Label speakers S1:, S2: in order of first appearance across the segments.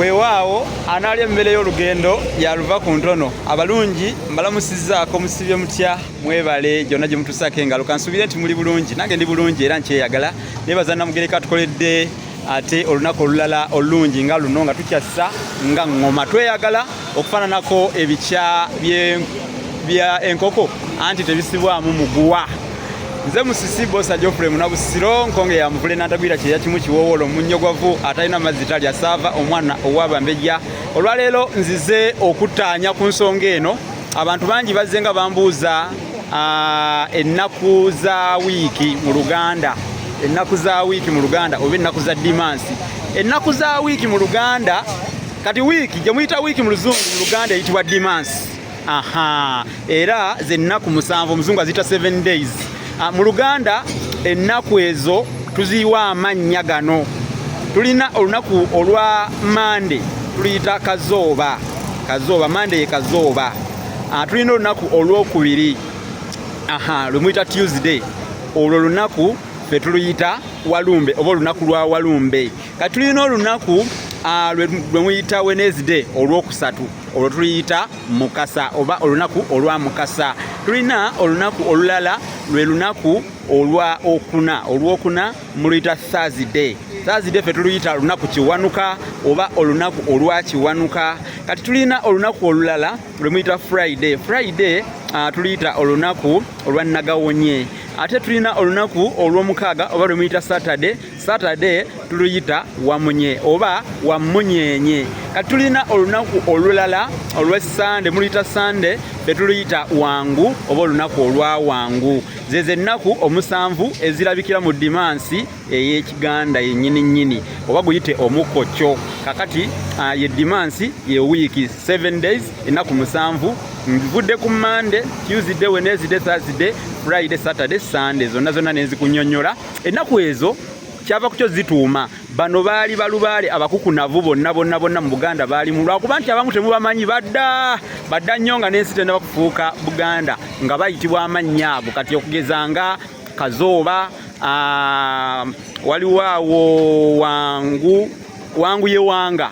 S1: weewaawo anaalya emmere y'olugendo yaluva ku ntono. Abalungi mbalamusizzaako musibye mutya mwebale gyonna gye mutusaako engalo kansuubire nti muli bulungi nange ndi bulungi era nkyeyagala neebaza Namugereka tukoledde ate olunaku olulala olulungi nga luno nga tukyassa nga ŋŋoma tweyagala okufaananako ebikya bya enkoko anti tebisibwamu muguwa. Nze musisi Bosa Geoffrey Munabusiro nkonge ya muvule n'andagwira kyeya kimu kiwoowolo munnyogwavu atalina mazzi talya saava omwana ow'Abambejja. Olwaleero nzize okuttaanya ku nsonga eno. Abantu bangi bazze nga bambuuza ennaku za wiiki mu Luganda. Ennaku za wiiki mu Luganda oba ennaku za dimansi. Ennaku za wiiki mu Luganda kati wiiki gye muyita wiiki mu Luzungu mu Luganda eyitibwa dimansi. Era ze nnaku 7 Omuzungu aziyita 7 days. Mu Luganda ennaku ezo tuziyiwa amannya gano. Tulina olunaku olwa Mande tuluyita kazooba. Mande ye kazooba. Tulina olunaku olwokubiri lwe muyita Tuesday. Olwo lunaku fe tuluyita Walumbe oba olunaku lwa Walumbe. Kati tulina olunaku lwe muyita Wednesday olwokusatu. Olwo tuluyita Mukasa oba olunaku olwa Mukasa. Tulina olunaku olulala lwe lunaku olwa okuna. Olwokuna muluyita Thursday. Thursday fe tuluyita lunaku kiwanuka oba olunaku olwa kiwanuka. Kati tulina olunaku olulala lwe muyita Friday. Friday tuluyita olunaku olwa Nagawonye. Ate tulina olunaku olw'omukaaga oba lwe muyita Saturday. Saturday tuluyita Wamunye oba Wamunyenye. Kati tulina olunaku olulala olwa Sunday muluyita Sunday fe tuluyita Wangu oba olunaku olwa Wangu. Zeze ennaku 7 ezirabikira mu dimansi ey'Ekiganda yennyini oba guyite omukokyo. Kakati ye dimansi ye wiiki 7 days ennaku 7 nvudde ku Monday, Tuesday, Wednesday, Thursday, Friday, Saturday, Sunday zonna nenzikunyonnyola. Ennaku ezo kyava ku kyo zituuma bano baali balubaale abakukunavu bonna mu Buganda baali mu lwakuba nti abamu temubamanyi badda nnyo nga n'ensi tennaba kufuuka Buganda nga bayitibwa amannya ago. Kati okugeza nga Kazooba, waliwo awo Wangu ye Wanga.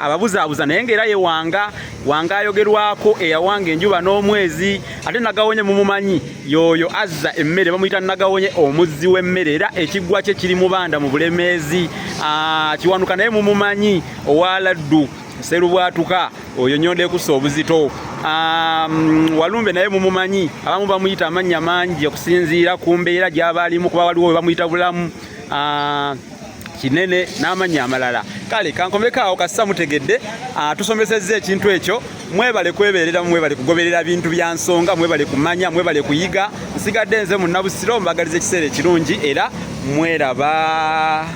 S1: Ababuzaabuza naye ng'era ye Wanga ayogerwako eyawanga enjuba n'omwezi. Ate Nagawonye mumumanyi yoyo azza emmere bamuyita Nagawonye omuzzi w'emmere era ekiggwa kye kiri mu Banda mu Bulemeezi. Kiwanuka naye mumumanyi owaladdu Sserubwatuka oyo Nnyonda ekussa obuzito. Walumbe naye mumumanyi abamu bamuyita amannya mangi okusinziira ku mbeera gy'aba alimu kuba waliwo we bamuyita Bulamu, Kinene n'amannya amalala. Kale kankomekaawo kassa mutegedde tusomesezza ekintu ekyo. Mwebale kwebeereramu, mwebale kugoberera bintu bya nsonga, mwebale kumanya, mwebale kuyiga. Nsigadde nze Munabusiro mbagaliza ekiseera ekirungi era mweraba.